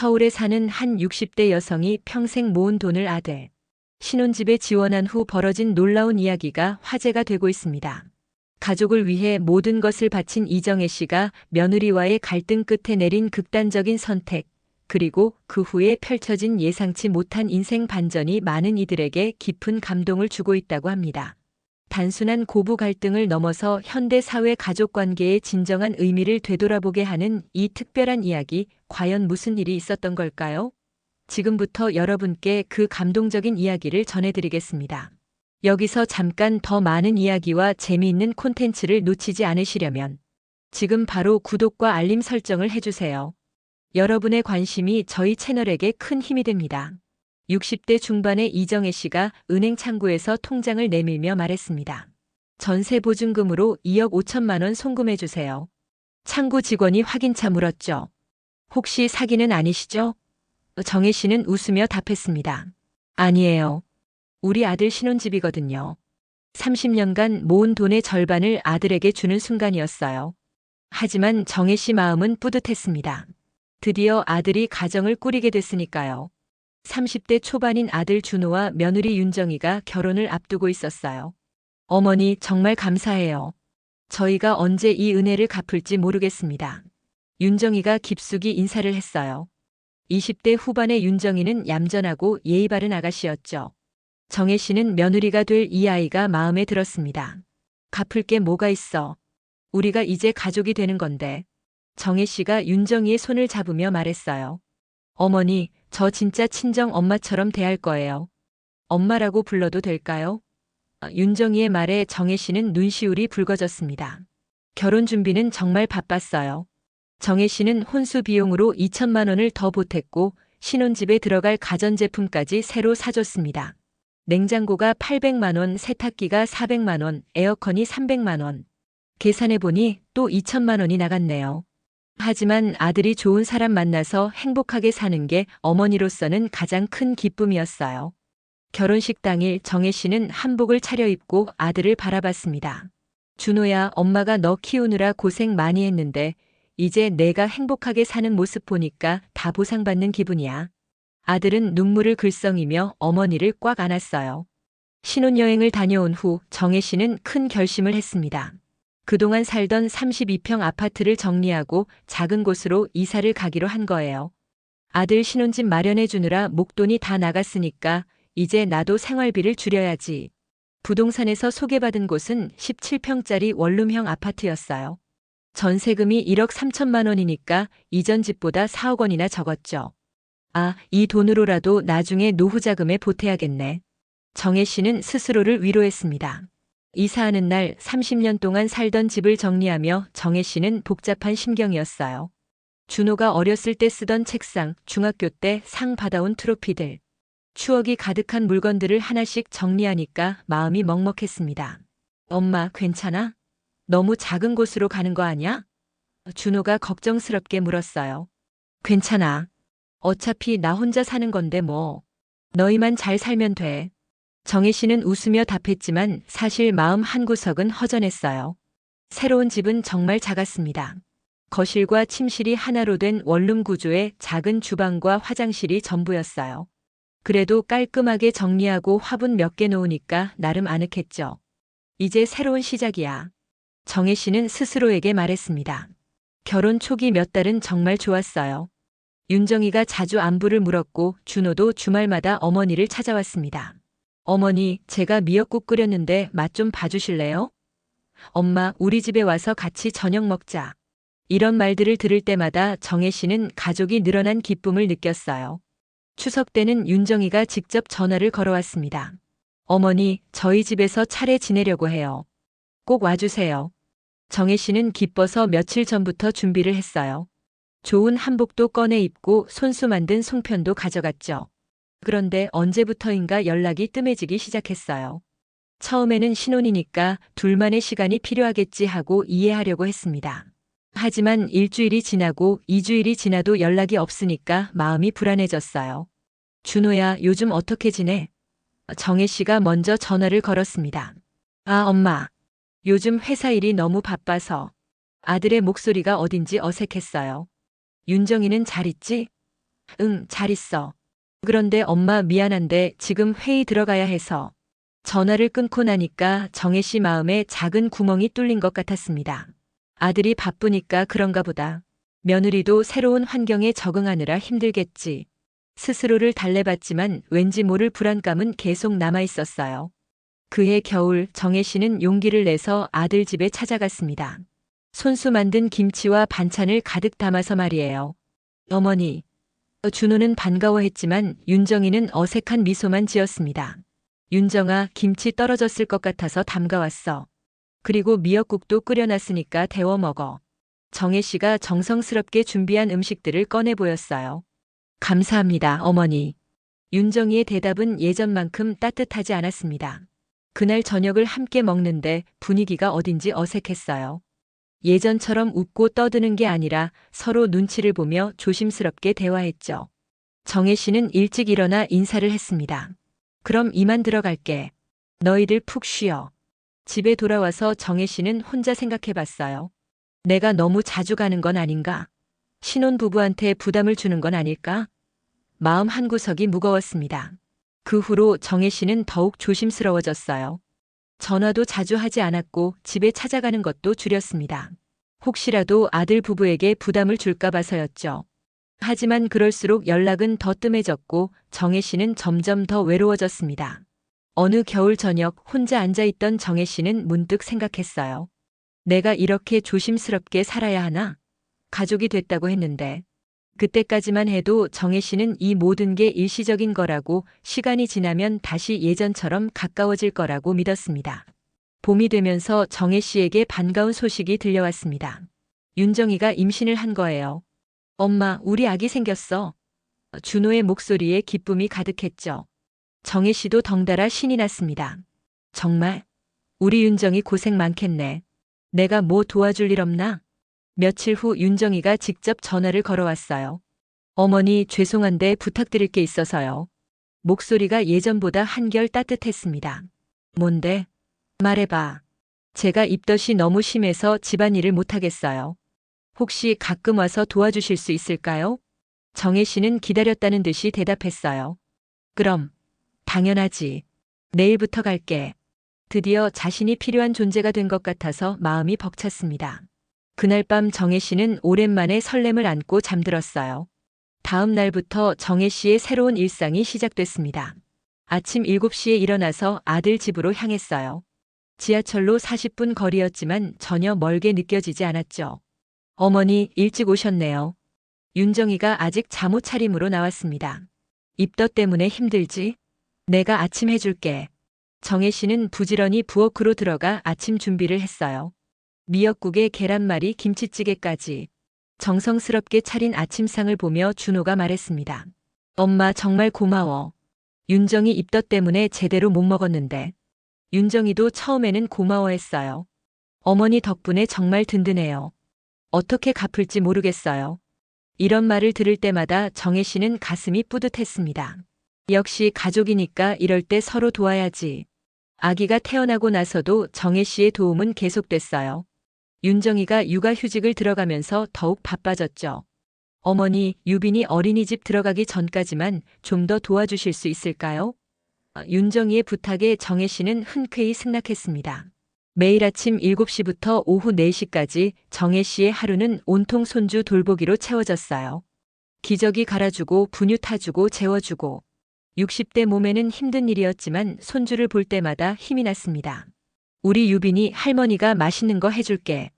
서울에 사는 한 60대 여성이 평생 모은 돈을 아들 신혼집에 지원한 후 벌어진 놀라운 이야기가 화제가 되고 있습니다. 가족을 위해 모든 것을 바친 이정혜 씨가 며느리와의 갈등 끝에 내린 극단적인 선택, 그리고 그 후에 펼쳐진 예상치 못한 인생 반전이 많은 이들에게 깊은 감동을 주고 있다고 합니다. 단순한 고부 갈등을 넘어서 현대 사회 가족 관계의 진정한 의미를 되돌아보게 하는 이 특별한 이야기, 과연 무슨 일이 있었던 걸까요? 지금부터 여러분께 그 감동적인 이야기를 전해드리겠습니다. 여기서 잠깐 더 많은 이야기와 재미있는 콘텐츠를 놓치지 않으시려면 지금 바로 구독과 알림 설정을 해주세요. 여러분의 관심이 저희 채널에게 큰 힘이 됩니다. 60대 중반의 이정혜 씨가 은행 창구에서 통장을 내밀며 말했습니다. 전세 보증금으로 2억 5천만 원 송금해주세요. 창구 직원이 확인차 물었죠. 혹시 사기는 아니시죠? 정혜 씨는 웃으며 답했습니다. 아니에요. 우리 아들 신혼집이거든요. 30년간 모은 돈의 절반을 아들에게 주는 순간이었어요. 하지만 정혜 씨 마음은 뿌듯했습니다. 드디어 아들이 가정을 꾸리게 됐으니까요. 30대 초반인 아들 준호와 며느리 윤정이가 결혼을 앞두고 있었어요. 어머니, 정말 감사해요. 저희가 언제 이 은혜를 갚을지 모르겠습니다. 윤정이가 깊숙이 인사를 했어요. 20대 후반의 윤정이는 얌전하고 예의 바른 아가씨였죠. 정혜 씨는 며느리가 될 이 아이가 마음에 들었습니다. 갚을 게 뭐가 있어. 우리가 이제 가족이 되는 건데. 정혜 씨가 윤정이의 손을 잡으며 말했어요. 어머니, 저 진짜 친정 엄마처럼 대할 거예요. 엄마라고 불러도 될까요? 윤정이의 말에 정혜 씨는 눈시울이 붉어졌습니다. 결혼 준비는 정말 바빴어요. 정혜 씨는 혼수 비용으로 2천만 원을 더 보탰고 신혼집에 들어갈 가전제품까지 새로 사줬습니다. 냉장고가 800만 원, 세탁기가 400만 원, 에어컨이 300만 원. 계산해보니 또 2천만 원이 나갔네요. 하지만 아들이 좋은 사람 만나서 행복하게 사는 게 어머니로서는 가장 큰 기쁨이었어요. 결혼식 당일 정혜 씨는 한복을 차려입고 아들을 바라봤습니다. 준호야, 엄마가 너 키우느라 고생 많이 했는데 이제 내가 행복하게 사는 모습 보니까 다 보상받는 기분이야. 아들은 눈물을 글썽이며 어머니를 꽉 안았어요. 신혼여행을 다녀온 후 정혜 씨는 큰 결심을 했습니다. 그동안 살던 32평 아파트를 정리하고 작은 곳으로 이사를 가기로 한 거예요. 아들 신혼집 마련해 주느라 목돈이 다 나갔으니까 이제 나도 생활비를 줄여야지. 부동산에서 소개받은 곳은 17평짜리 원룸형 아파트였어요. 전세금이 1억 3천만 원이니까 이전 집보다 4억 원이나 적었죠. 아, 이 돈으로라도 나중에 노후 자금에 보태야겠네. 정혜 씨는 스스로를 위로했습니다. 이사하는 날 30년 동안 살던 집을 정리하며 정혜 씨는 복잡한 심경이었어요. 준호가 어렸을 때 쓰던 책상, 중학교 때 상 받아온 트로피들, 추억이 가득한 물건들을 하나씩 정리하니까 마음이 먹먹했습니다. 엄마, 괜찮아? 너무 작은 곳으로 가는 거 아니야? 준호가 걱정스럽게 물었어요. 괜찮아. 어차피 나 혼자 사는 건데 뭐. 너희만 잘 살면 돼. 정혜 씨는 웃으며 답했지만 사실 마음 한구석은 허전했어요. 새로운 집은 정말 작았습니다. 거실과 침실이 하나로 된 원룸 구조의 작은 주방과 화장실이 전부였어요. 그래도 깔끔하게 정리하고 화분 몇 개 놓으니까 나름 아늑했죠. 이제 새로운 시작이야. 정혜 씨는 스스로에게 말했습니다. 결혼 초기 몇 달은 정말 좋았어요. 윤정이가 자주 안부를 물었고 준호도 주말마다 어머니를 찾아왔습니다. 어머니, 제가 미역국 끓였는데 맛 좀 봐주실래요? 엄마, 우리 집에 와서 같이 저녁 먹자. 이런 말들을 들을 때마다 정혜 씨는 가족이 늘어난 기쁨을 느꼈어요. 추석 때는 윤정이가 직접 전화를 걸어왔습니다. 어머니, 저희 집에서 차례 지내려고 해요. 꼭 와주세요. 정혜 씨는 기뻐서 며칠 전부터 준비를 했어요. 좋은 한복도 꺼내 입고 손수 만든 송편도 가져갔죠. 그런데 언제부터인가 연락이 뜸해지기 시작했어요. 처음에는 신혼이니까 둘만의 시간이 필요하겠지 하고 이해하려고 했습니다. 하지만 일주일이 지나고 2주일이 지나도 연락이 없으니까 마음이 불안해졌어요. 준호야, 요즘 어떻게 지내? 정혜 씨가 먼저 전화를 걸었습니다. 아, 엄마. 요즘 회사 일이 너무 바빠서. 아들의 목소리가 어딘지 어색했어요. 윤정이는 잘 있지? 응, 잘 있어. 그런데 엄마 미안한데 지금 회의 들어가야 해서. 전화를 끊고 나니까 정혜 씨 마음에 작은 구멍이 뚫린 것 같았습니다. 아들이 바쁘니까 그런가 보다. 며느리도 새로운 환경에 적응하느라 힘들겠지. 스스로를 달래봤지만 왠지 모를 불안감은 계속 남아 있었어요. 그해 겨울 정혜 씨는 용기를 내서 아들 집에 찾아갔습니다. 손수 만든 김치와 반찬을 가득 담아서 말이에요. 어머니, 준호는 반가워했지만 윤정이는 어색한 미소만 지었습니다. 윤정아, 김치 떨어졌을 것 같아서 담가왔어. 그리고 미역국도 끓여놨으니까 데워 먹어. 정혜 씨가 정성스럽게 준비한 음식들을 꺼내 보였어요. 감사합니다, 어머니. 윤정이의 대답은 예전만큼 따뜻하지 않았습니다. 그날 저녁을 함께 먹는데 분위기가 어딘지 어색했어요. 예전처럼 웃고 떠드는 게 아니라 서로 눈치를 보며 조심스럽게 대화했죠. 정혜 씨는 일찍 일어나 인사를 했습니다. 그럼 이만 들어갈게. 너희들 푹 쉬어. 집에 돌아와서 정혜 씨는 혼자 생각해 봤어요. 내가 너무 자주 가는 건 아닌가? 신혼부부한테 부담을 주는 건 아닐까? 마음 한구석이 무거웠습니다. 그 후로 정혜 씨는 더욱 조심스러워졌어요. 전화도 자주 하지 않았고 집에 찾아가는 것도 줄였습니다. 혹시라도 아들 부부에게 부담을 줄까 봐서였죠. 하지만 그럴수록 연락은 더 뜸해졌고 정혜 씨는 점점 더 외로워졌습니다. 어느 겨울 저녁 혼자 앉아있던 정혜 씨는 문득 생각했어요. 내가 이렇게 조심스럽게 살아야 하나? 가족이 됐다고 했는데. 그때까지만 해도 정혜 씨는 이 모든 게 일시적인 거라고 시간이 지나면 다시 예전처럼 가까워질 거라고 믿었습니다. 봄이 되면서 정혜 씨에게 반가운 소식이 들려왔습니다. 윤정이가 임신을 한 거예요. 엄마, 우리 아기 생겼어. 준호의 목소리에 기쁨이 가득했죠. 정혜 씨도 덩달아 신이 났습니다. 정말? 우리 윤정이 고생 많겠네. 내가 뭐 도와줄 일 없나? 며칠 후 윤정이가 직접 전화를 걸어왔어요. 어머니, 죄송한데 부탁드릴 게 있어서요. 목소리가 예전보다 한결 따뜻했습니다. 뭔데? 말해봐. 제가 입덧이 너무 심해서 집안일을 못하겠어요. 혹시 가끔 와서 도와주실 수 있을까요? 정혜 씨는 기다렸다는 듯이 대답했어요. 그럼, 당연하지. 내일부터 갈게. 드디어 자신이 필요한 존재가 된 것 같아서 마음이 벅찼습니다. 그날 밤 정혜 씨는 오랜만에 설렘을 안고 잠들었어요. 다음 날부터 정혜 씨의 새로운 일상이 시작됐습니다. 아침 7시에 일어나서 아들 집으로 향했어요. 지하철로 40분 거리였지만 전혀 멀게 느껴지지 않았죠. 어머니, 일찍 오셨네요. 윤정이가 아직 잠옷 차림으로 나왔습니다. 입덧 때문에 힘들지? 내가 아침 해줄게. 정혜 씨는 부지런히 부엌으로 들어가 아침 준비를 했어요. 미역국에 계란말이, 김치찌개까지. 정성스럽게 차린 아침상을 보며 준호가 말했습니다. 엄마, 정말 고마워. 윤정이 입덧 때문에 제대로 못 먹었는데. 윤정이도 처음에는 고마워했어요. 어머니 덕분에 정말 든든해요. 어떻게 갚을지 모르겠어요. 이런 말을 들을 때마다 정혜 씨는 가슴이 뿌듯했습니다. 역시 가족이니까 이럴 때 서로 도와야지. 아기가 태어나고 나서도 정혜 씨의 도움은 계속됐어요. 윤정이가 육아휴직을 들어가면서 더욱 바빠졌죠. 어머니, 유빈이 어린이집 들어가기 전까지만 좀 더 도와주실 수 있을까요? 윤정이의 부탁에 정혜 씨는 흔쾌히 승낙했습니다. 매일 아침 7시부터 오후 4시까지 정혜 씨의 하루는 온통 손주 돌보기로 채워졌어요. 기저귀 갈아주고 분유 타주고 재워주고. 60대 몸에는 힘든 일이었지만 손주를 볼 때마다 힘이 났습니다. 우리 유빈이 할머니가 맛있는 거 해줄게.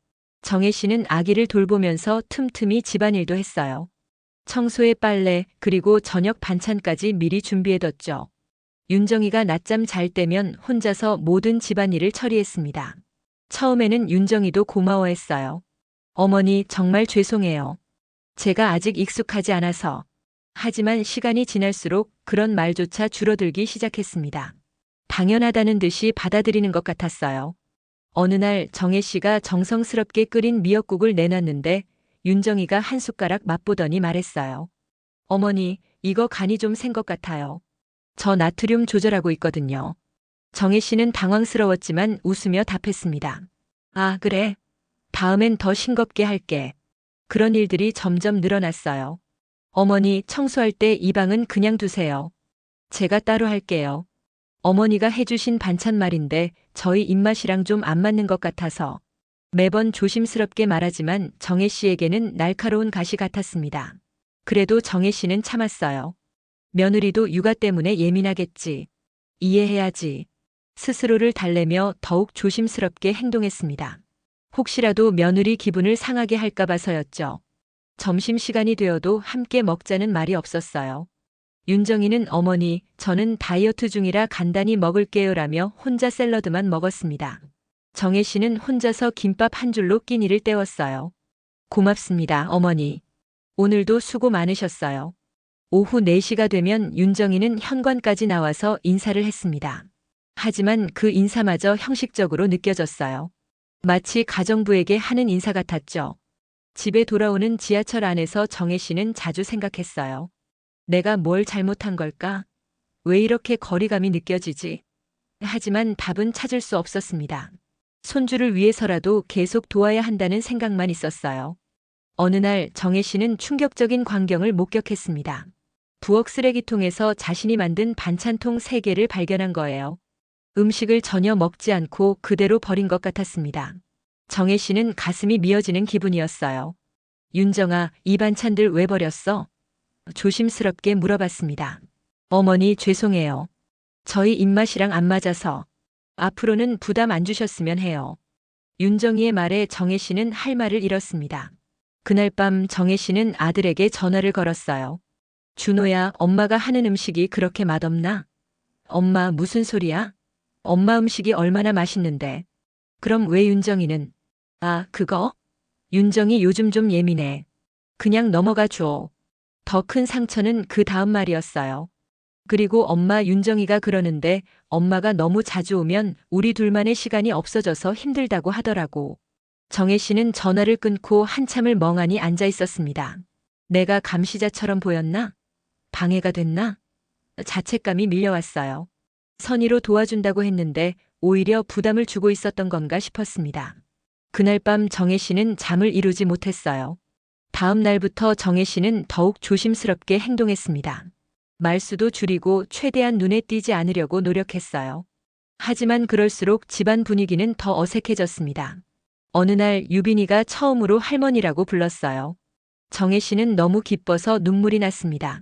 정혜 씨는 아기를 돌보면서 틈틈이 집안일도 했어요. 청소에 빨래, 그리고 저녁 반찬까지 미리 준비해뒀죠. 윤정이가 낮잠 잘 때면 혼자서 모든 집안일을 처리했습니다. 처음에는 윤정이도 고마워했어요. 어머니, 정말 죄송해요. 제가 아직 익숙하지 않아서. 하지만 시간이 지날수록 그런 말조차 줄어들기 시작했습니다. 당연하다는 듯이 받아들이는 것 같았어요. 어느 날 정혜 씨가 정성스럽게 끓인 미역국을 내놨는데 윤정이가 한 숟가락 맛보더니 말했어요. 어머니, 이거 간이 좀 센 것 같아요. 저 나트륨 조절하고 있거든요. 정혜 씨는 당황스러웠지만 웃으며 답했습니다. 아, 그래? 다음엔 더 싱겁게 할게. 그런 일들이 점점 늘어났어요. 어머니, 청소할 때 이 방은 그냥 두세요. 제가 따로 할게요. 어머니가 해주신 반찬 말인데 저희 입맛이랑 좀 안 맞는 것 같아서. 매번 조심스럽게 말하지만 정혜 씨에게는 날카로운 가시 같았습니다. 그래도 정혜 씨는 참았어요. 며느리도 육아 때문에 예민하겠지. 이해해야지. 스스로를 달래며 더욱 조심스럽게 행동했습니다. 혹시라도 며느리 기분을 상하게 할까 봐서였죠. 점심시간이 되어도 함께 먹자는 말이 없었어요. 윤정이는 어머니, 저는 다이어트 중이라 간단히 먹을게요라며 혼자 샐러드만 먹었습니다. 정혜 씨는 혼자서 김밥 한 줄로 끼니를 때웠어요. 고맙습니다, 어머니. 오늘도 수고 많으셨어요. 오후 4시가 되면 윤정이는 현관까지 나와서 인사를 했습니다. 하지만 그 인사마저 형식적으로 느껴졌어요. 마치 가정부에게 하는 인사 같았죠. 집에 돌아오는 지하철 안에서 정혜 씨는 자주 생각했어요. 내가 뭘 잘못한 걸까? 왜 이렇게 거리감이 느껴지지? 하지만 답은 찾을 수 없었습니다. 손주를 위해서라도 계속 도와야 한다는 생각만 있었어요. 어느 날 정혜 씨는 충격적인 광경을 목격했습니다. 부엌 쓰레기통에서 자신이 만든 반찬통 3개를 발견한 거예요. 음식을 전혀 먹지 않고 그대로 버린 것 같았습니다. 정혜 씨는 가슴이 미어지는 기분이었어요. 윤정아, 이 반찬들 왜 버렸어? 조심스럽게 물어봤습니다. 어머니, 죄송해요. 저희 입맛이랑 안 맞아서. 앞으로는 부담 안 주셨으면 해요. 윤정이의 말에 정혜 씨는 할 말을 잃었습니다. 그날 밤 정혜 씨는 아들에게 전화를 걸었어요. 준호야, 엄마가 하는 음식이 그렇게 맛없나? 엄마, 무슨 소리야? 엄마 음식이 얼마나 맛있는데. 그럼 왜 윤정이는? 아, 그거? 윤정이 요즘 좀 예민해. 그냥 넘어가 줘. 더 큰 상처는 그 다음 말이었어요. 그리고 엄마, 윤정이가 그러는데 엄마가 너무 자주 오면 우리 둘만의 시간이 없어져서 힘들다고 하더라고. 정혜 씨는 전화를 끊고 한참을 멍하니 앉아 있었습니다. 내가 감시자처럼 보였나? 방해가 됐나? 자책감이 밀려왔어요. 선의로 도와준다고 했는데 오히려 부담을 주고 있었던 건가 싶었습니다. 그날 밤 정혜 씨는 잠을 이루지 못했어요. 다음 날부터 정혜 씨는 더욱 조심스럽게 행동했습니다. 말수도 줄이고 최대한 눈에 띄지 않으려고 노력했어요. 하지만 그럴수록 집안 분위기는 더 어색해졌습니다. 어느 날 유빈이가 처음으로 할머니라고 불렀어요. 정혜 씨는 너무 기뻐서 눈물이 났습니다.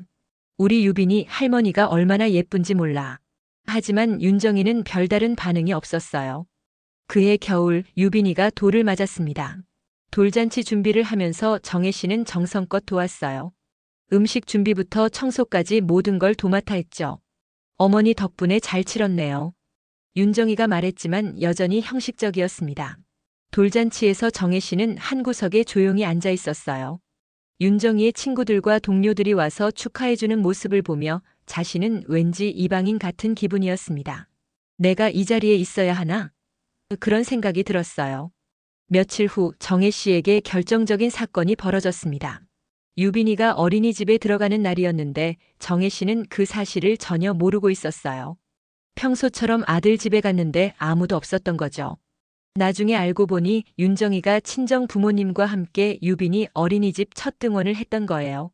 우리 유빈이 할머니가 얼마나 예쁜지 몰라. 하지만 윤정이는 별다른 반응이 없었어요. 그해 겨울 유빈이가 돌을 맞았습니다. 돌잔치 준비를 하면서 정혜 씨는 정성껏 도왔어요. 음식 준비부터 청소까지 모든 걸 도맡아 했죠. 어머니 덕분에 잘 치렀네요. 윤정이가 말했지만 여전히 형식적이었습니다. 돌잔치에서 정혜 씨는 한 구석에 조용히 앉아 있었어요. 윤정이의 친구들과 동료들이 와서 축하해주는 모습을 보며 자신은 왠지 이방인 같은 기분이었습니다. 내가 이 자리에 있어야 하나? 그런 생각이 들었어요. 며칠 후 정혜 씨에게 결정적인 사건이 벌어졌습니다. 유빈이가 어린이집에 들어가는 날이었는데 정혜 씨는 그 사실을 전혀 모르고 있었어요. 평소처럼 아들 집에 갔는데 아무도 없었던 거죠. 나중에 알고 보니 윤정이가 친정 부모님과 함께 유빈이 어린이집 첫 등원을 했던 거예요.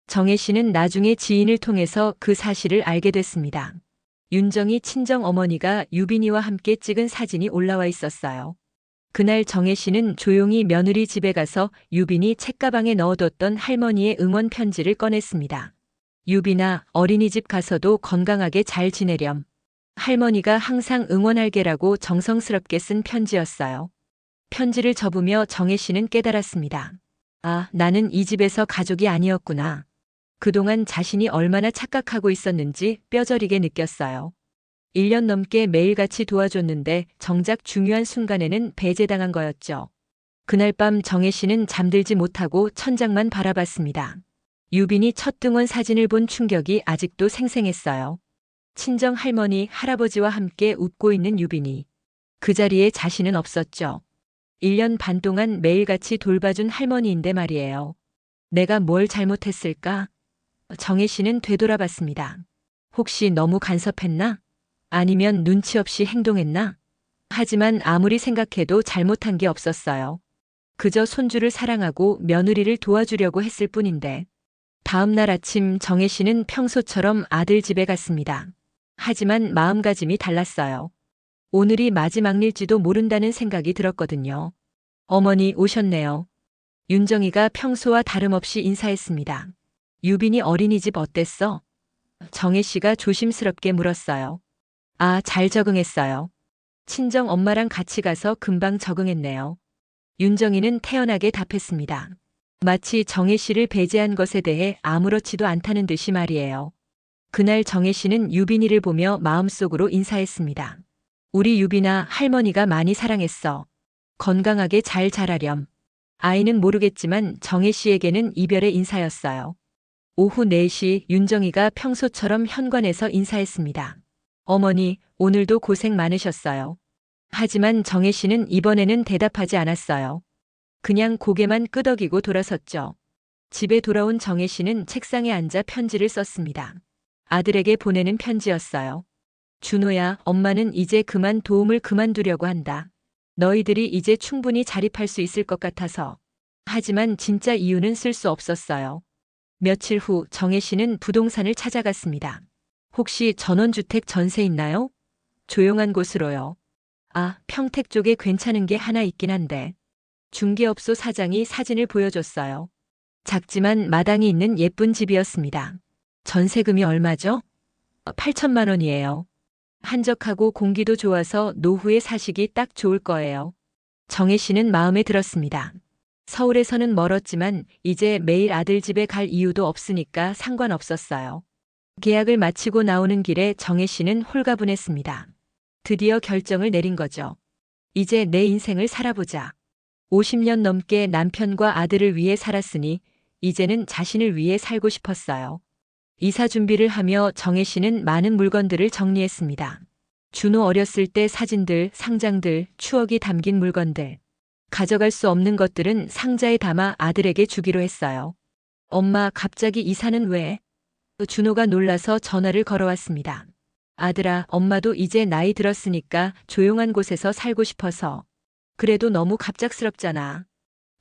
정혜 씨는 나중에 지인을 통해서 그 사실을 알게 됐습니다. 윤정이 친정 어머니가 유빈이와 함께 찍은 사진이 올라와 있었어요. 그날 정혜 씨는 조용히 며느리 집에 가서 유빈이 책가방에 넣어뒀던 할머니의 응원 편지를 꺼냈습니다. 유빈아, 어린이집 가서도 건강하게 잘 지내렴. 할머니가 항상 응원할게라고 정성스럽게 쓴 편지였어요. 편지를 접으며 정혜 씨는 깨달았습니다. 아, 나는 이 집에서 가족이 아니었구나. 그동안 자신이 얼마나 착각하고 있었는지 뼈저리게 느꼈어요. 1년 넘게 매일같이 도와줬는데 정작 중요한 순간에는 배제당한 거였죠. 그날 밤 정혜 씨는 잠들지 못하고 천장만 바라봤습니다. 유빈이 첫 등원 사진을 본 충격이 아직도 생생했어요. 친정 할머니, 할아버지와 함께 웃고 있는 유빈이. 그 자리에 자신은 없었죠. 1년 반 동안 매일같이 돌봐준 할머니인데 말이에요. 내가 뭘 잘못했을까? 정혜 씨는 되돌아봤습니다. 혹시 너무 간섭했나? 아니면 눈치 없이 행동했나? 하지만 아무리 생각해도 잘못한 게 없었어요. 그저 손주를 사랑하고 며느리를 도와주려고 했을 뿐인데. 다음 날 아침 정혜 씨는 평소처럼 아들 집에 갔습니다. 하지만 마음가짐이 달랐어요. 오늘이 마지막 일지도 모른다는 생각이 들었거든요. 어머니 오셨네요. 윤정이가 평소와 다름없이 인사했습니다. 유빈이 어린이집 어땠어? 정혜 씨가 조심스럽게 물었어요. 아, 잘 적응했어요. 친정 엄마랑 같이 가서 금방 적응했네요. 윤정이는 태연하게 답했습니다. 마치 정혜 씨를 배제한 것에 대해 아무렇지도 않다는 듯이 말이에요. 그날 정혜 씨는 유빈이를 보며 마음속으로 인사했습니다. 우리 유빈아, 할머니가 많이 사랑했어. 건강하게 잘 자라렴. 아이는 모르겠지만 정혜 씨에게는 이별의 인사였어요. 오후 4시 윤정이가 평소처럼 현관에서 인사했습니다. 어머니, 오늘도 고생 많으셨어요. 하지만 정혜 씨는 이번에는 대답하지 않았어요. 그냥 고개만 끄덕이고 돌아섰죠. 집에 돌아온 정혜 씨는 책상에 앉아 편지를 썼습니다. 아들에게 보내는 편지였어요. 준호야, 엄마는 이제 그만 도움을 그만두려고 한다. 너희들이 이제 충분히 자립할 수 있을 것 같아서. 하지만 진짜 이유는 쓸 수 없었어요. 며칠 후 정혜 씨는 부동산을 찾아갔습니다. 혹시 전원주택 전세 있나요? 조용한 곳으로요. 아, 평택 쪽에 괜찮은 게 하나 있긴 한데. 중개업소 사장이 사진을 보여줬어요. 작지만 마당이 있는 예쁜 집이었습니다. 전세금이 얼마죠? 8천만 원이에요. 한적하고 공기도 좋아서 노후에 사시기 딱 좋을 거예요. 정혜 씨는 마음에 들었습니다. 서울에서는 멀었지만 이제 매일 아들 집에 갈 이유도 없으니까 상관없었어요. 계약을 마치고 나오는 길에 정혜 씨는 홀가분했습니다. 드디어 결정을 내린 거죠. 이제 내 인생을 살아보자. 50년 넘게 남편과 아들을 위해 살았으니 이제는 자신을 위해 살고 싶었어요. 이사 준비를 하며 정혜 씨는 많은 물건들을 정리했습니다. 준호 어렸을 때 사진들, 상장들, 추억이 담긴 물건들. 가져갈 수 없는 것들은 상자에 담아 아들에게 주기로 했어요. 엄마, 갑자기 이사는 왜? 준호가 놀라서 전화를 걸어왔습니다. 아들아, 엄마도 이제 나이 들었으니까 조용한 곳에서 살고 싶어서. 그래도 너무 갑작스럽잖아.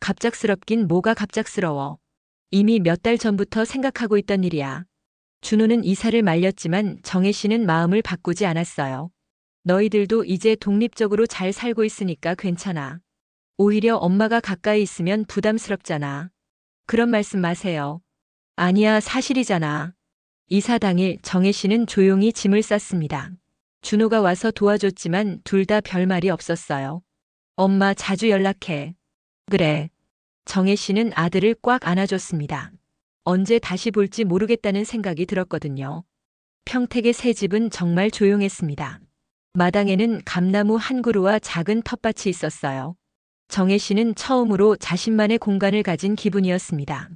갑작스럽긴 뭐가 갑작스러워. 이미 몇 달 전부터 생각하고 있던 일이야. 준호는 이사를 말렸지만 정혜 씨는 마음을 바꾸지 않았어요. 너희들도 이제 독립적으로 잘 살고 있으니까 괜찮아. 오히려 엄마가 가까이 있으면 부담스럽잖아. 그런 말씀 마세요. 아니야, 사실이잖아. 이사 당일 정혜 씨는 조용히 짐을 쌌습니다. 준호가 와서 도와줬지만 둘 다 별말이 없었어요. 엄마 자주 연락해. 그래. 정혜 씨는 아들을 꽉 안아줬습니다. 언제 다시 볼지 모르겠다는 생각이 들었거든요. 평택의 새 집은 정말 조용했습니다. 마당에는 감나무 한 그루와 작은 텃밭이 있었어요. 정혜 씨는 처음으로 자신만의 공간을 가진 기분이었습니다.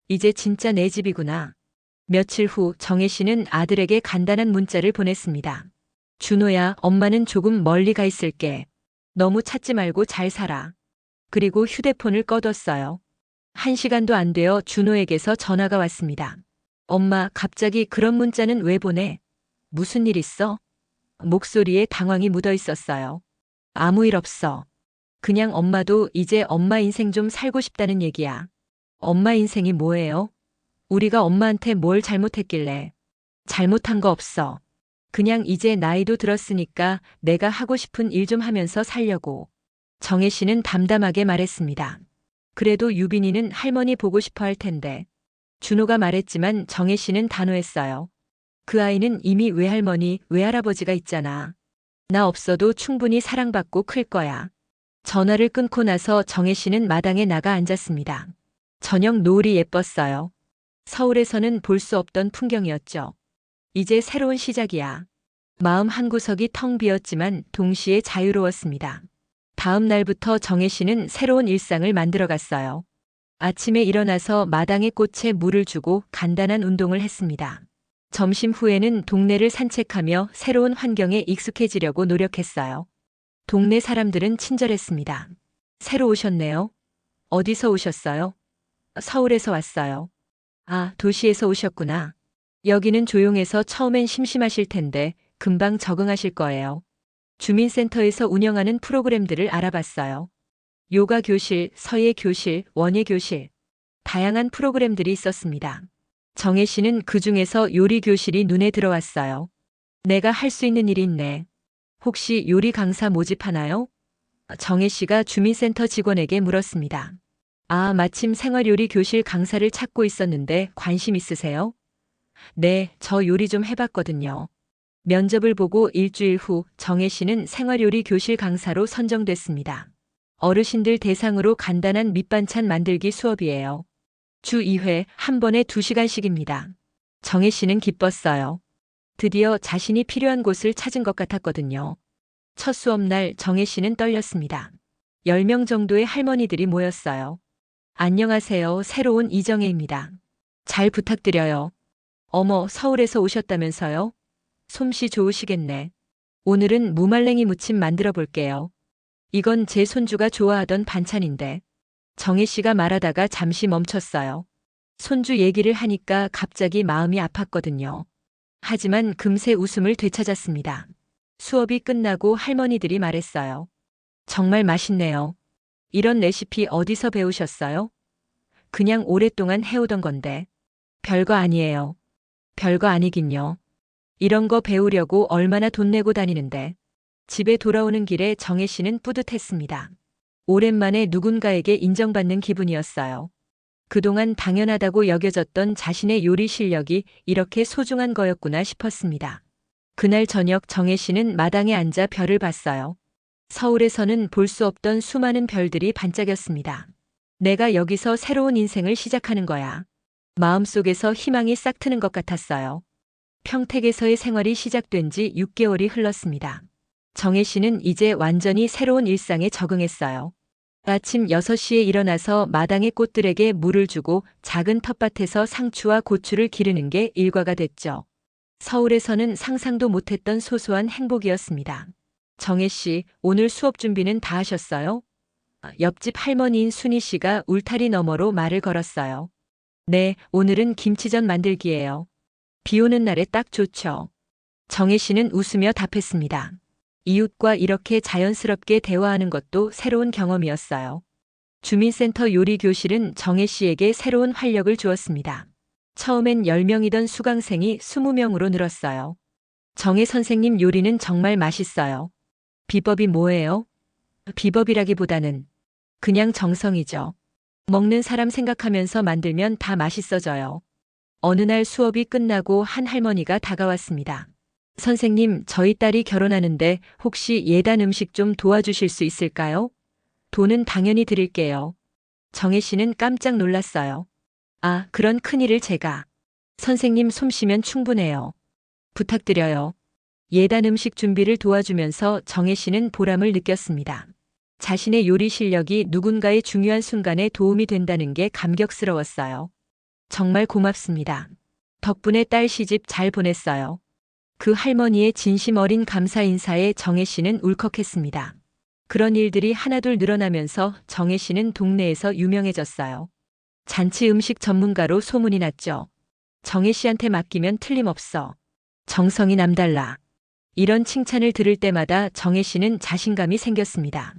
이제 진짜 내 집이구나. 며칠 후 정혜 씨는 아들에게 간단한 문자를 보냈습니다. 준호야, 엄마는 조금 멀리 가 있을게. 너무 찾지 말고 잘 살아. 그리고 휴대폰을 꺼뒀어요. 1시간도 안 되어 준호에게서 전화가 왔습니다. 엄마, 갑자기 그런 문자는 왜 보내? 무슨 일 있어? 목소리에 당황이 묻어 있었어요. 아무 일 없어. 그냥 엄마도 이제 엄마 인생 좀 살고 싶다는 얘기야. 엄마 인생이 뭐예요? 우리가 엄마한테 뭘 잘못했길래. 잘못한 거 없어. 그냥 이제 나이도 들었으니까 내가 하고 싶은 일 좀 하면서 살려고. 정혜 씨는 담담하게 말했습니다. 그래도 유빈이는 할머니 보고 싶어 할 텐데. 준호가 말했지만 정혜 씨는 단호했어요. 그 아이는 이미 외할머니, 외할아버지가 있잖아. 나 없어도 충분히 사랑받고 클 거야. 전화를 끊고 나서 정혜 씨는 마당에 나가 앉았습니다. 저녁 노을이 예뻤어요. 서울에서는 볼 수 없던 풍경이었죠. 이제 새로운 시작이야. 마음 한구석이 텅 비었지만 동시에 자유로웠습니다. 다음 날부터 정혜 씨는 새로운 일상을 만들어갔어요. 아침에 일어나서 마당의 꽃에 물을 주고 간단한 운동을 했습니다. 점심 후에는 동네를 산책하며 새로운 환경에 익숙해지려고 노력했어요. 동네 사람들은 친절했습니다. 새로 오셨네요. 어디서 오셨어요? 서울에서 왔어요. 아, 도시에서 오셨구나. 여기는 조용해서 처음엔 심심하실 텐데 금방 적응하실 거예요. 주민센터에서 운영하는 프로그램들을 알아봤어요. 요가 교실, 서예 교실, 원예 교실. 다양한 프로그램들이 있었습니다. 정혜 씨는 그 중에서 요리 교실이 눈에 들어왔어요. 내가 할 수 있는 일이 있네. 혹시 요리 강사 모집하나요? 정혜 씨가 주민센터 직원에게 물었습니다. 아, 마침 생활요리 교실 강사를 찾고 있었는데 관심 있으세요? 네, 저 요리 좀 해봤거든요. 면접을 보고 일주일 후 정혜 씨는 생활요리 교실 강사로 선정됐습니다. 어르신들 대상으로 간단한 밑반찬 만들기 수업이에요. 주 2회, 한 번에 2시간씩입니다. 정혜 씨는 기뻤어요. 드디어 자신이 필요한 곳을 찾은 것 같았거든요. 첫 수업날 정혜 씨는 떨렸습니다. 10명 정도의 할머니들이 모였어요. 안녕하세요. 새로운 이정혜입니다. 잘 부탁드려요. 어머, 서울에서 오셨다면서요? 솜씨 좋으시겠네. 오늘은 무말랭이 무침 만들어 볼게요. 이건 제 손주가 좋아하던 반찬인데. 정혜 씨가 말하다가 잠시 멈췄어요. 손주 얘기를 하니까 갑자기 마음이 아팠거든요. 하지만 금세 웃음을 되찾았습니다. 수업이 끝나고 할머니들이 말했어요. 정말 맛있네요. 이런 레시피 어디서 배우셨어요? 그냥 오랫동안 해오던 건데. 별거 아니에요. 별거 아니긴요. 이런 거 배우려고 얼마나 돈 내고 다니는데. 집에 돌아오는 길에 정혜 씨는 뿌듯했습니다. 오랜만에 누군가에게 인정받는 기분이었어요. 그동안 당연하다고 여겨졌던 자신의 요리 실력이 이렇게 소중한 거였구나 싶었습니다. 그날 저녁 정혜 씨는 마당에 앉아 별을 봤어요. 서울에서는 볼 수 없던 수많은 별들이 반짝였습니다. 내가 여기서 새로운 인생을 시작하는 거야. 마음속에서 희망이 싹 트는 것 같았어요. 평택에서의 생활이 시작된 지 6개월이 흘렀습니다. 정혜 씨는 이제 완전히 새로운 일상에 적응했어요. 아침 6시에 일어나서 마당의 꽃들에게 물을 주고 작은 텃밭에서 상추와 고추를 기르는 게 일과가 됐죠. 서울에서는 상상도 못했던 소소한 행복이었습니다. 정혜 씨, 오늘 수업 준비는 다 하셨어요? 옆집 할머니인 순희 씨가 울타리 너머로 말을 걸었어요. 네, 오늘은 김치전 만들기예요. 비 오는 날에 딱 좋죠. 정혜 씨는 웃으며 답했습니다. 이웃과 이렇게 자연스럽게 대화하는 것도 새로운 경험이었어요. 주민센터 요리 교실은 정혜 씨에게 새로운 활력을 주었습니다. 처음엔 10명이던 수강생이 20명으로 늘었어요. 정혜 선생님 요리는 정말 맛있어요. 비법이 뭐예요? 비법이라기보다는 그냥 정성이죠. 먹는 사람 생각하면서 만들면 다 맛있어져요. 어느 날 수업이 끝나고 한 할머니가 다가왔습니다. 선생님, 저희 딸이 결혼하는데 혹시 예단 음식 좀 도와주실 수 있을까요? 돈은 당연히 드릴게요. 정혜 씨는 깜짝 놀랐어요. 아, 그런 큰일을 제가. 선생님 솜씨면 충분해요. 부탁드려요. 예단 음식 준비를 도와주면서 정혜 씨는 보람을 느꼈습니다. 자신의 요리 실력이 누군가의 중요한 순간에 도움이 된다는 게 감격스러웠어요. 정말 고맙습니다. 덕분에 딸 시집 잘 보냈어요. 그 할머니의 진심 어린 감사 인사에 정혜 씨는 울컥했습니다. 그런 일들이 하나둘 늘어나면서 정혜 씨는 동네에서 유명해졌어요. 잔치 음식 전문가로 소문이 났죠. 정혜 씨한테 맡기면 틀림없어. 정성이 남달라. 이런 칭찬을 들을 때마다 정혜 씨는 자신감이 생겼습니다.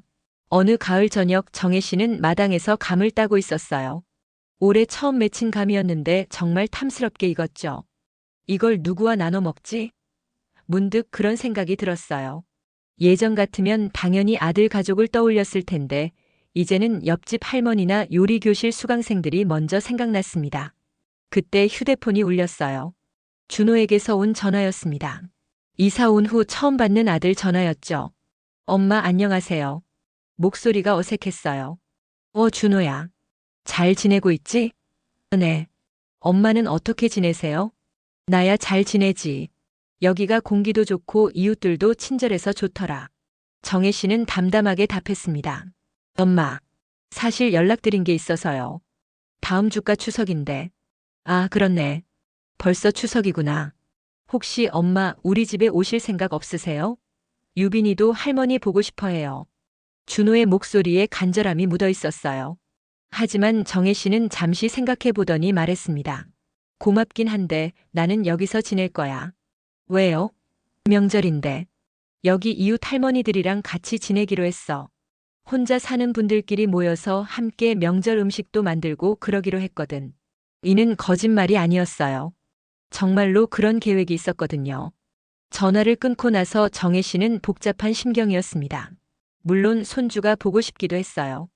어느 가을 저녁 정혜 씨는 마당에서 감을 따고 있었어요. 올해 처음 맺힌 감이었는데 정말 탐스럽게 익었죠. 이걸 누구와 나눠 먹지? 문득 그런 생각이 들었어요. 예전 같으면 당연히 아들 가족을 떠올렸을 텐데 이제는 옆집 할머니나 요리교실 수강생들이 먼저 생각났습니다. 그때 휴대폰이 울렸어요. 준호에게서 온 전화였습니다. 이사 온 후 처음 받는 아들 전화였죠. 엄마 안녕하세요. 목소리가 어색했어요. 준호야. 잘 지내고 있지? 네. 엄마는 어떻게 지내세요? 나야 잘 지내지. 여기가 공기도 좋고 이웃들도 친절해서 좋더라. 정혜 씨는 담담하게 답했습니다. 엄마, 사실 연락드린 게 있어서요. 다음 주가 추석인데. 아, 그렇네. 벌써 추석이구나. 혹시 엄마 우리 집에 오실 생각 없으세요? 유빈이도 할머니 보고 싶어 해요. 준호의 목소리에 간절함이 묻어 있었어요. 하지만 정혜 씨는 잠시 생각해 보더니 말했습니다. 고맙긴 한데 나는 여기서 지낼 거야. 왜요? 명절인데. 여기 이웃 할머니들이랑 같이 지내기로 했어. 혼자 사는 분들끼리 모여서 함께 명절 음식도 만들고 그러기로 했거든. 이는 거짓말이 아니었어요. 정말로 그런 계획이 있었거든요. 전화를 끊고 나서 정혜 씨는 복잡한 심경이었습니다. 물론 손주가 보고 싶기도 했어요.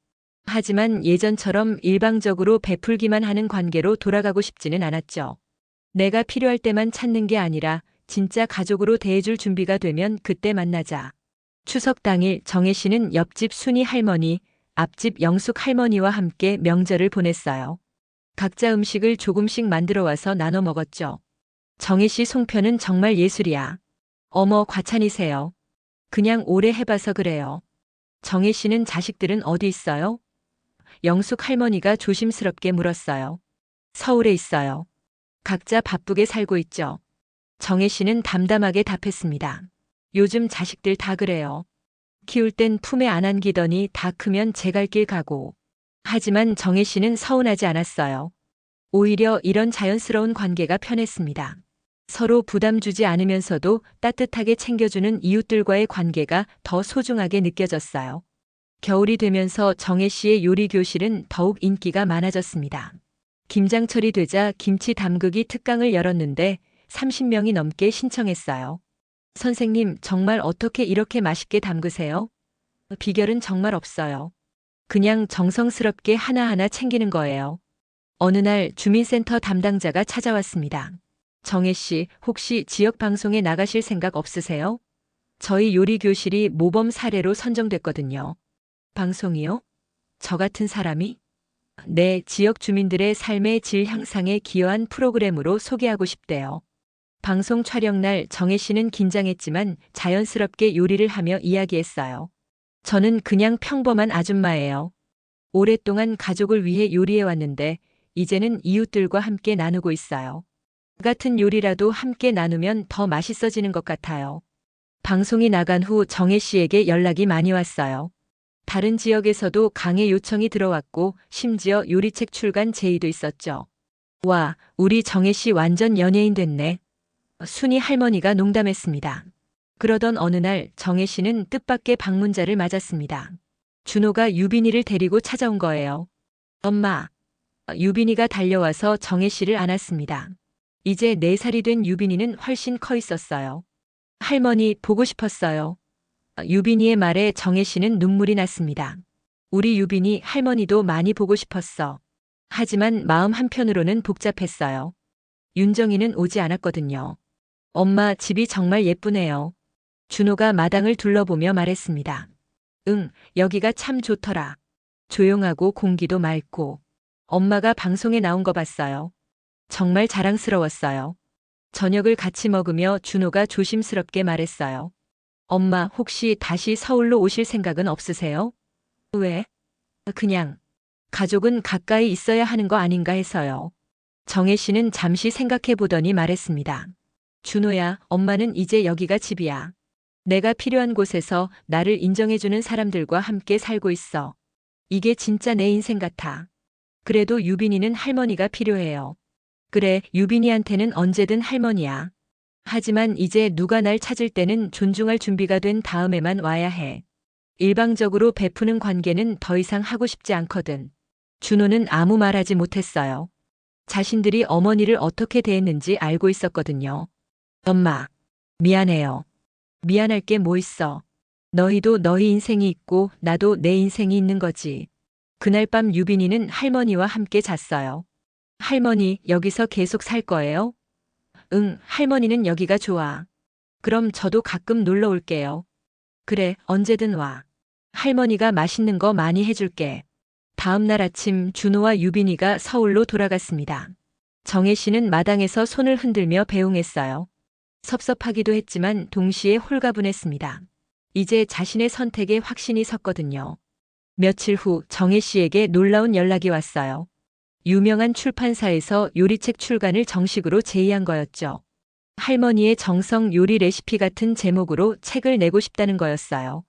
하지만 예전처럼 일방적으로 베풀기만 하는 관계로 돌아가고 싶지는 않았죠. 내가 필요할 때만 찾는 게 아니라 진짜 가족으로 대해줄 준비가 되면 그때 만나자. 추석 당일 정혜 씨는 옆집 순이 할머니, 앞집 영숙 할머니와 함께 명절을 보냈어요. 각자 음식을 조금씩 만들어 와서 나눠 먹었죠. 정혜 씨 송편은 정말 예술이야. 어머, 과찬이세요. 그냥 오래 해봐서 그래요. 정혜 씨는 자식들은 어디 있어요? 영숙 할머니가 조심스럽게 물었어요. 서울에 있어요. 각자 바쁘게 살고 있죠. 정혜 씨는 담담하게 답했습니다. 요즘 자식들 다 그래요. 키울 땐 품에 안 안기더니 다 크면 제 갈 길 가고. 하지만 정혜 씨는 서운하지 않았어요. 오히려 이런 자연스러운 관계가 편했습니다. 서로 부담 주지 않으면서도 따뜻하게 챙겨주는 이웃들과의 관계가 더 소중하게 느껴졌어요. 겨울이 되면서 정혜 씨의 요리 교실은 더욱 인기가 많아졌습니다. 김장철이 되자 김치 담그기 특강을 열었는데 30명이 넘게 신청했어요. 선생님, 정말 어떻게 이렇게 맛있게 담그세요? 비결은 정말 없어요. 그냥 정성스럽게 하나하나 챙기는 거예요. 어느 날 주민센터 담당자가 찾아왔습니다. 정혜 씨, 혹시 지역 방송에 나가실 생각 없으세요? 저희 요리 교실이 모범 사례로 선정됐거든요. 방송이요? 저 같은 사람이? 네, 지역 주민들의 삶의 질 향상에 기여한 프로그램으로 소개하고 싶대요. 방송 촬영 날 정혜 씨는 긴장했지만 자연스럽게 요리를 하며 이야기했어요. 저는 그냥 평범한 아줌마예요. 오랫동안 가족을 위해 요리해 왔는데 이제는 이웃들과 함께 나누고 있어요. 같은 요리라도 함께 나누면 더 맛있어지는 것 같아요. 방송이 나간 후 정혜 씨에게 연락이 많이 왔어요. 다른 지역에서도 강의 요청이 들어왔고 심지어 요리책 출간 제의도 있었죠. 와, 우리 정혜 씨 완전 연예인 됐네. 순이 할머니가 농담했습니다. 그러던 어느 날 정혜 씨는 뜻밖의 방문자를 맞았습니다. 준호가 유빈이를 데리고 찾아온 거예요. 엄마. 유빈이가 달려와서 정혜 씨를 안았습니다. 이제 4살이 된 유빈이는 훨씬 커 있었어요. 할머니, 보고 싶었어요. 유빈이의 말에 정혜 씨는 눈물이 났습니다. 우리 유빈이 할머니도 많이 보고 싶었어. 하지만 마음 한편으로는 복잡했어요. 윤정이는 오지 않았거든요. 엄마, 집이 정말 예쁘네요. 준호가 마당을 둘러보며 말했습니다. 응, 여기가 참 좋더라. 조용하고 공기도 맑고. 엄마가 방송에 나온 거 봤어요. 정말 자랑스러웠어요. 저녁을 같이 먹으며 준호가 조심스럽게 말했어요. 엄마, 혹시 다시 서울로 오실 생각은 없으세요? 왜? 그냥. 가족은 가까이 있어야 하는 거 아닌가 해서요. 정혜 씨는 잠시 생각해 보더니 말했습니다. 준호야, 엄마는 이제 여기가 집이야. 내가 필요한 곳에서 나를 인정해주는 사람들과 함께 살고 있어. 이게 진짜 내 인생 같아. 그래도 유빈이는 할머니가 필요해요. 그래, 유빈이한테는 언제든 할머니야. 하지만 이제 누가 날 찾을 때는 존중할 준비가 된 다음에만 와야 해. 일방적으로 베푸는 관계는 더 이상 하고 싶지 않거든. 준호는 아무 말하지 못했어요. 자신들이 어머니를 어떻게 대했는지 알고 있었거든요. 엄마, 미안해요. 미안할 게 뭐 있어. 너희도 너희 인생이 있고 나도 내 인생이 있는 거지. 그날 밤 유빈이는 할머니와 함께 잤어요. 할머니, 여기서 계속 살 거예요? 응, 할머니는 여기가 좋아. 그럼 저도 가끔 놀러 올게요. 그래, 언제든 와. 할머니가 맛있는 거 많이 해줄게. 다음 날 아침 준호와 유빈이가 서울로 돌아갔습니다. 정혜 씨는 마당에서 손을 흔들며 배웅했어요. 섭섭하기도 했지만 동시에 홀가분했습니다. 이제 자신의 선택에 확신이 섰거든요. 며칠 후 정혜 씨에게 놀라운 연락이 왔어요. 유명한 출판사에서 요리책 출간을 정식으로 제의한 거였죠. 할머니의 정성 요리 레시피 같은 제목으로 책을 내고 싶다는 거였어요.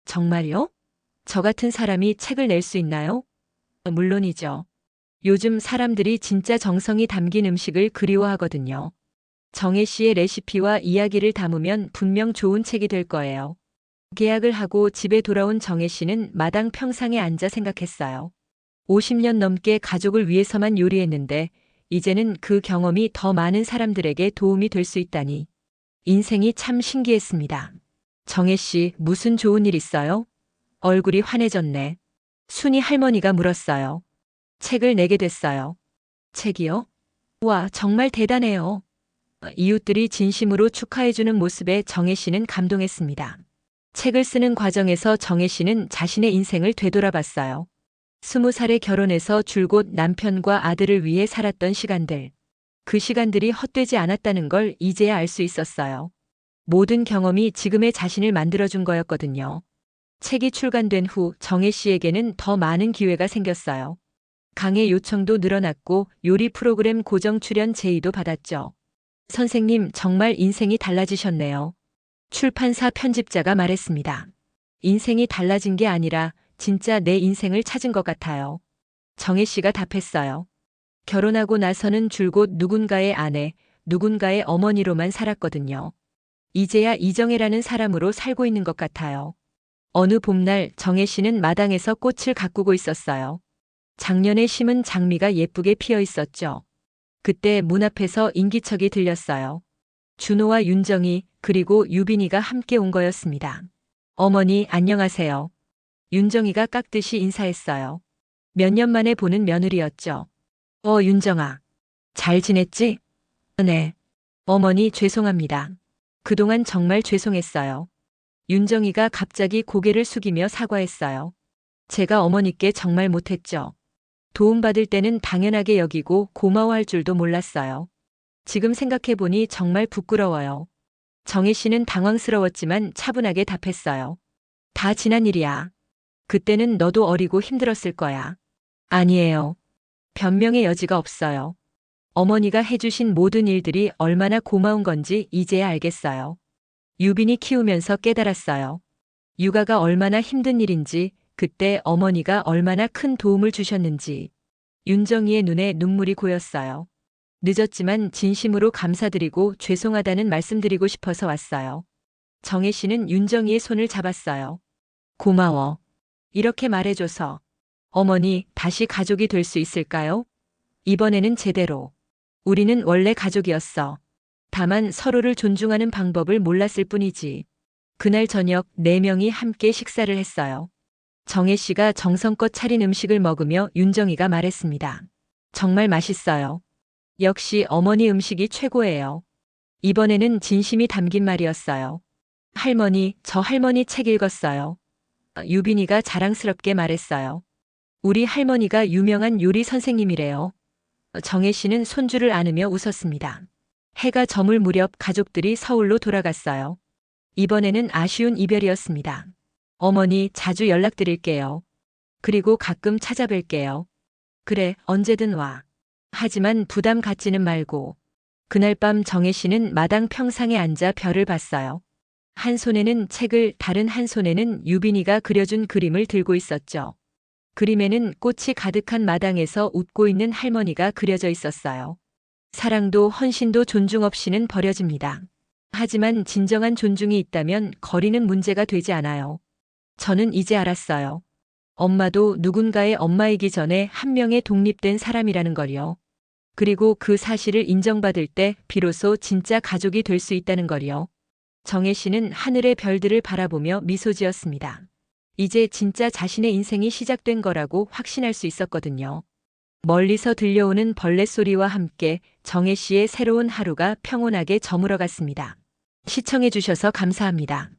정말요? 저 같은 사람이 책을 낼 수 있나요? 물론이죠. 요즘 사람들이 진짜 정성이 담긴 음식을 그리워하거든요. 정혜 씨의 레시피와 이야기를 담으면 분명 좋은 책이 될 거예요. 계약을 하고 집에 돌아온 정혜 씨는 마당 평상에 앉아 생각했어요. 50년 넘게 가족을 위해서만 요리했는데 이제는 그 경험이 더 많은 사람들에게 도움이 될 수 있다니. 인생이 참 신기했습니다. 정혜 씨, 무슨 좋은 일 있어요? 얼굴이 환해졌네. 순이 할머니가 물었어요. 책을 내게 됐어요. 책이요? 와, 정말 대단해요. 이웃들이 진심으로 축하해주는 모습에 정혜 씨는 감동했습니다. 책을 쓰는 과정에서 정혜 씨는 자신의 인생을 되돌아봤어요. 20살에 결혼해서 줄곧 남편과 아들을 위해 살았던 시간들. 그 시간들이 헛되지 않았다는 걸 이제야 알 수 있었어요. 모든 경험이 지금의 자신을 만들어준 거였거든요. 책이 출간된 후 정혜 씨에게는 더 많은 기회가 생겼어요. 강의 요청도 늘어났고 요리 프로그램 고정 출연 제의도 받았죠. 선생님, 정말 인생이 달라지셨네요. 출판사 편집자가 말했습니다. 인생이 달라진 게 아니라 진짜 내 인생을 찾은 것 같아요. 정혜 씨가 답했어요. 결혼하고 나서는 줄곧 누군가의 아내, 누군가의 어머니로만 살았거든요. 이제야 이정혜라는 사람으로 살고 있는 것 같아요. 어느 봄날 정혜 씨는 마당에서 꽃을 가꾸고 있었어요. 작년에 심은 장미가 예쁘게 피어 있었죠. 그때 문 앞에서 인기척이 들렸어요. 준호와 윤정이 그리고 유빈이가 함께 온 거였습니다. 어머니, 안녕하세요. 윤정이가 깍듯이 인사했어요. 몇 년 만에 보는 며느리였죠. 윤정아. 잘 지냈지? 네. 어머니, 죄송합니다. 그동안 정말 죄송했어요. 윤정이가 갑자기 고개를 숙이며 사과했어요. 제가 어머니께 정말 못했죠. 도움받을 때는 당연하게 여기고 고마워할 줄도 몰랐어요. 지금 생각해보니 정말 부끄러워요. 정혜 씨는 당황스러웠지만 차분하게 답했어요. 다 지난 일이야. 그때는 너도 어리고 힘들었을 거야. 아니에요. 변명의 여지가 없어요. 어머니가 해주신 모든 일들이 얼마나 고마운 건지 이제야 알겠어요. 유빈이 키우면서 깨달았어요. 육아가 얼마나 힘든 일인지, 그때 어머니가 얼마나 큰 도움을 주셨는지. 윤정이의 눈에 눈물이 고였어요. 늦었지만 진심으로 감사드리고 죄송하다는 말씀드리고 싶어서 왔어요. 정혜 씨는 윤정이의 손을 잡았어요. 고마워. 이렇게 말해줘서. 어머니, 다시 가족이 될 수 있을까요? 이번에는 제대로. 우리는 원래 가족이었어. 다만 서로를 존중하는 방법을 몰랐을 뿐이지. 그날 저녁 4명이 함께 식사를 했어요. 정혜 씨가 정성껏 차린 음식을 먹으며 윤정이가 말했습니다. 정말 맛있어요. 역시 어머니 음식이 최고예요. 이번에는 진심이 담긴 말이었어요. 할머니, 저 할머니 책 읽었어요. 유빈이가 자랑스럽게 말했어요. 우리 할머니가 유명한 요리 선생님이래요. 정혜 씨는 손주를 안으며 웃었습니다. 해가 저물 무렵 가족들이 서울로 돌아갔어요. 이번에는 아쉬운 이별이었습니다. 어머니, 자주 연락드릴게요. 그리고 가끔 찾아뵐게요. 그래, 언제든 와. 하지만 부담 갖지는 말고. 그날 밤 정혜 씨는 마당 평상에 앉아 별을 봤어요. 한 손에는 책을, 다른 한 손에는 유빈이가 그려준 그림을 들고 있었죠. 그림에는 꽃이 가득한 마당에서 웃고 있는 할머니가 그려져 있었어요. 사랑도 헌신도 존중 없이는 버려집니다. 하지만 진정한 존중이 있다면 거리는 문제가 되지 않아요. 저는 이제 알았어요. 엄마도 누군가의 엄마이기 전에 한 명의 독립된 사람이라는 걸요. 그리고 그 사실을 인정받을 때 비로소 진짜 가족이 될 수 있다는 걸요. 정혜 씨는 하늘의 별들을 바라보며 미소 지었습니다. 이제 진짜 자신의 인생이 시작된 거라고 확신할 수 있었거든요. 멀리서 들려오는 벌레 소리와 함께 정혜 씨의 새로운 하루가 평온하게 저물어갔습니다. 시청해 주셔서 감사합니다.